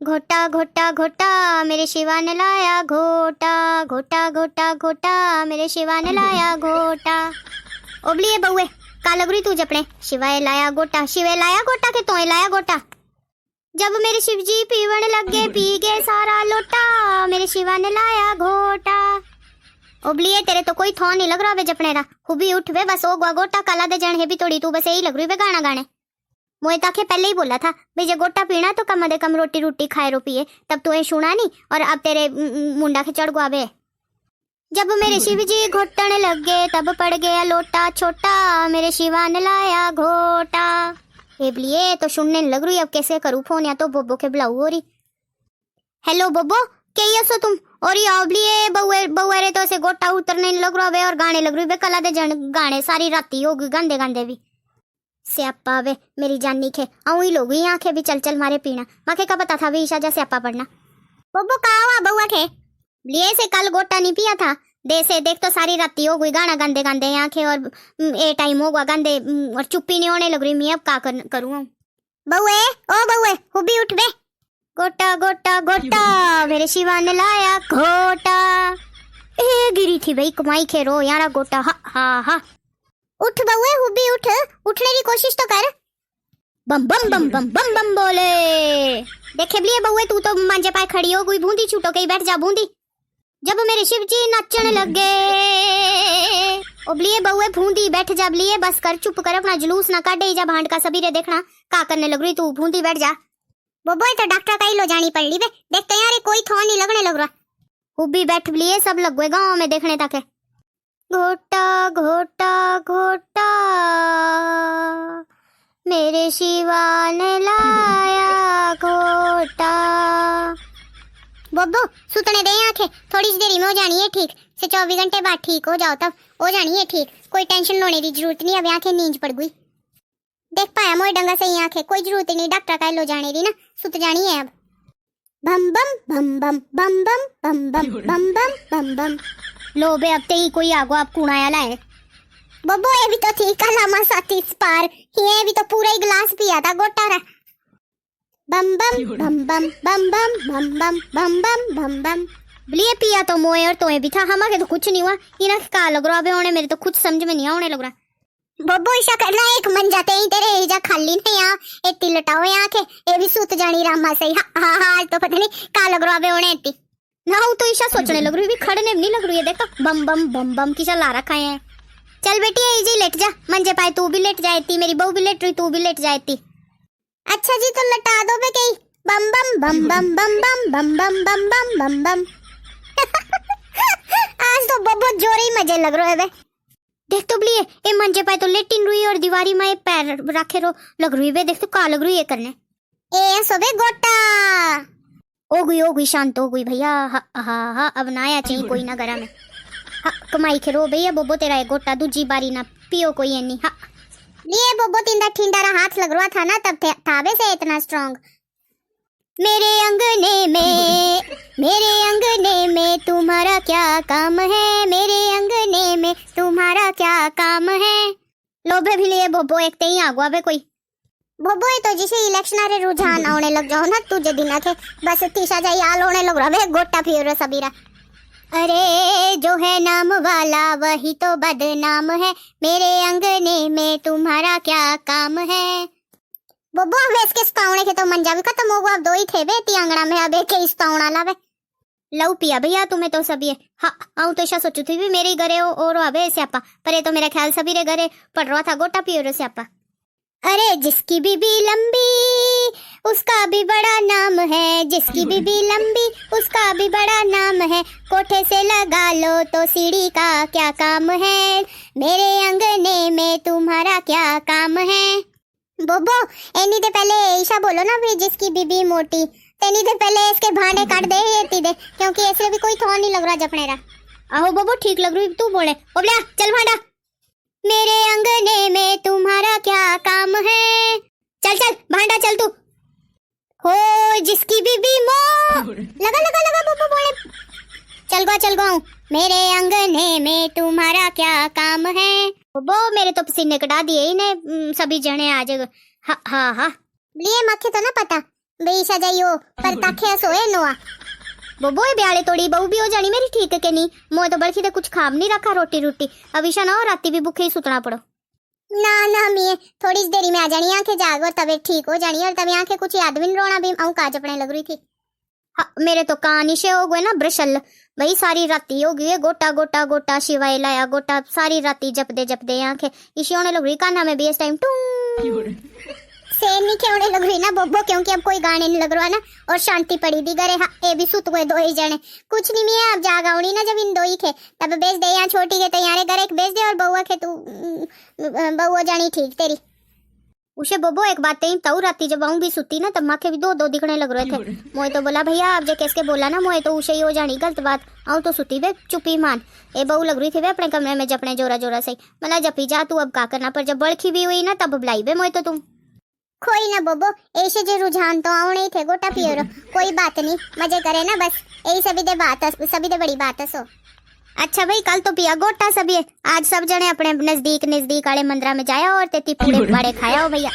घोटा घोटा घोटा मेरे शिवा ने लाया घोटा, घोटा घोटा घोटा मेरे शिवा ने लाया घोटा। ओबली बउए का लग रही तू जपने शिवाय लाया गोटा, शिवे लाया गोटा के तोए लाया गोटा। जब मेरे शिव जी पीवण लग गए पी गए सारा लोटा, मेरे शिवा ने लाया घोटा। ओबली तेरे तो कोई थो नहीं लग रहा वे जपने रा, खूबी उठ वे बस ओ गोटा काला दे जन है भी थोड़ी, तू बस यही लग रही वे गाना गाने। मोए ताके पहले ही बोला था भाई जे गोटा पीना तो कम से कम रोटी रोटी खाए रो पिए, तब तो ये सुना नहीं और अब तेरे मुंडा के चढ़ गुआबे। जब मेरे शिव जी घोटने लग गए तब पड़ गया लोटा छोटा, मेरे शिवा ने लाया घोटा। एबलिए तो सुनने लग रही, अब कैसे करूँ फोन, या तो बोबो के बुलाऊ हो रही। हेलो बोबो क्या सो तुम? और ये ओबलिए बउए तो ऐसे गोटा उतरने लग रहा वे और गाने लग रही वे कला दे जन गाने सारी राती होगी गांदे गांदे भी। स्यापा वे मेरी जानी खे आऊ ही लोग ही आंखें भी चल चल मारे पीना, माखे का पता था भी ईशा जा स्यापा पड़ना। बोबो का हुआ बउआ खे? लिए से कल गोटा नहीं पिया था, दे से देख तो सारी राती हो गई गाना गांदे गांदे आंखें और ए टाइम होगा गांदे और चुप्पी नहीं होने लग रही। मैं अब का करूँ? बउए ओ बउए हुबी उठ बे। गोटा गोटा गोटा मेरे शिवा ने लाया घोटा। ए गिरी थी भाई कमाई खे रो यारा गोटा। हा हा हा उठ बउए हुबी उठ, उठने की कोशिश तो कर। बम बम बम बम बम बम बोले। देखे लिए बउए तू तो मांझे पाए खड़ी हो गई, बूंदी छूटो कहीं बैठ जा बूंदी। जब मेरे शिव जी नाचने लग गए ओबलिए बउए बूंदी बैठ जा लिए, बस कर चुप कर अपना जुलूस ना काटे जा भांड का सबीरे देखना का करने लग रही तू, बूंदी बैठ जा। बोबो तो डॉक्टर का ही लो जानी पड़ ली बे, देखते यार कोई थो नहीं लगने लग रहा। हुबी बैठ लिए सब लग गए गाँव में देखने तक है। घोटा घोटा घोटा मेरे शिवा ने लाया घोटा। बोबो सुतने दे आंखें, थोड़ी देरी में हो जानी है ठीक से, 24 घंटे बाद ठीक हो जाओ तब हो जानी है ठीक, कोई टेंशन लेने की जरूरत नहीं। अब आंखें नींद पड़ गई, देख पाया मोई डंगा से ही आंखें, कोई जरूरत नहीं डॉक्टर का लो जाने दी ना, सुत जानी है अब। बम बम बम बम बम बम बम बम बम बम बम बम। लो बे अब ते ही कोई आगो आप कुणाया लाए। बब्बो ये भी तो थी कल हम साथी पार, ये भी तो पूरा ही गिलास पिया था गोटा रा। बम बम बम बम बम बम बम बम बम बम बम बम। बलिए पिया तो मोए और तोए भी था, हमारे तो कुछ नहीं हुआ, इना का लग रहा अबे होने मेरे तो कुछ समझ में नहीं आने लग रहा। बब्बो ईशा करना एक मन जाते ही तेरे एजा खाली नहीं यहाँ इतनी लटाओ यहाँ के, ये भी सुत जानी रामा से। हाँ हाँ तो पता नहीं का लग रहा अबे होने इतनी ना हो तो ईशा सोचने लग रही, भी खड़ने नहीं लग रही है। देखो बम बम बम बम की चला रखा है। चल बेटी इजी लेट जा, मंजे पाए तू भी लेट जाती, मेरी बहू भी लेट रही तू भी लेट जाती। अच्छा जी तो लटा दो बे कहीं। बम बम बम बम बम बम बम बम बम बम बम बम। आज तो बहुत जोर ही मजे लग रहे हैं बे। देख तो बलिए ए मंजे पाए तो लेटिन रुई और दीवारी में पैर रखे रो लग रही है। देख तो का लग रही है करने ए सोबे गोटा। ओ गई शांत हो गई भैया। हा हा हा अब ना आया चाहिए कोई ना घरा में। हाँ कमाई के रो भैया बोबो तेरा है गोटा, दूजी बारी ना पियो कोई है नहीं। हाँ लिए बोबो तिंदा ठिंडा रहा हाथ लग रहा था ना तब था बे से इतना स्ट्रांग। मेरे अंगने में तुम्हारा क्या काम है, मेरे अंगने में तुम्हारा क्या काम है। लोभे भी लिए बोबो एक ते ही आगुआ बे कोई। बोबो तो जिसे इलेक्शन रे रुझान आने लग जाओ ना तुझे दिन के बस तीसरा जाई आल होने लग रहा है गोटा फिर सबीरा। अरे जो है नाम वाला वही तो बदनाम है, मेरे अंगने में तुम्हारा क्या काम है। बोबो वेस के स्पावने के तो मंजा भी खत्म हो गया, अब दो ही थे बे ती अंगड़ा में, अब एक ही स्पावना लावे लव पिया भैया तुम्हें तो सभी है। हाँ आऊँ तो ऐसा सोचू थी भी मेरे घरे और अबे स्यापा, पर ये तो मेरा ख्याल सभी रे घरे पड़ रहा था गोटा पियो स्यापा। अरे जिसकी बीबी लंबी उसका भी बड़ा नाम है, जिसकी बीबी लंबी उसका भी बड़ा नाम है, कोठे से लगा लो तो सीढ़ी का क्या काम है, मेरे अंगने में तुम्हारा क्या काम है। बोबो एनी दे पहले ईशा बोलो ना भी जिसकी बीबी मोटी, तेनी दे पहले इसके भांडे काट दे येती दे, क्योंकि ऐसे भी कोई थोड़ा नहीं लग रहा जपने रहा। आहो बोबो ठीक लग रही तू बोले बोबला चल भांडा। मेरे अंगने में तुम्हारा क्या काम है, चल चल भांडा चल तू। हो जिसकी बीबी मो लगा लगा लगा बोबो बोले चल गो मेरे अंगने में तुम्हारा क्या काम है। बोबो मेरे तो पसीने कटा दिए इन्हें सभी जने आज। हाँ हाँ हाँ लिए मक्खे तो ना पता बेईशा जाइयो पर ताखे सोए नोआ बब्बो ये ब्याले तोड़ी बहू भी हो जानी मेरी ठीक है के नहीं। मोए तो बल्कि कुछ खाम नहीं रखा रोटी रोटी अभिशा ना हो राती भी भूखे ही सुतना पड़ो। ना मैं थोड़ी देरी में आ जानी आंखें जाग और तबीयत ठीक हो जानी और तभी आंखें कुछ याद भी नहीं रोना भी आऊं काज अपने लग रही थी। हाँ मेरे तो कान इशे हो गए ना ब्रशल भाई सारी राती हो गई गोटा गोटा गोटा शिवाय लाया गोटा सारी राती जपदे आंखें इशे होने लग रही काना में भी इस टाइम टूं सेम नहीं होने लग रही ना बब्बो क्योंकि अब कोई गाने नहीं लग रहा ना और शांति पड़ी दी करे। हाँ ये भी सुत गए दो ही जने कुछ नहीं मैं अब जागा होनी ना जब इन दो ही खे तब बेच दे यहाँ छोटी के तो यहाँ घर एक बेच दे और बउआ के तू बउआ जानी ठीक तेरी उसे बब्बो एक बात तेई ताऊ राती जब आऊं भी सुती ना तब माखे भी दो दिखने लग रहे थे। मोए तो बोला भैया आप जो कैसे बोला ना मोए तो उसे ही हो जानी गलत बात आऊं तो सुती वे चुपी मान ए बहू लग रही थी वे अपने कमरे में जपने जोरा से मला जपी जा तू अब का करना पर जब बड़खी भी हुई ना तब बुलाई वे मोए तो तुम कोई ना बोबो ऐसे जो रुझान तो आऊ नहीं थे गोटा पियो कोई बात नहीं मजे करे ना बस यही सभी दे बड़ी बात है सो। अच्छा भाई कल तो पिया गोटा सभी आज सब जने अपने नजदीक वाले मंदिरा में जाया और तेती पूरे बड़े खाया हो भैया।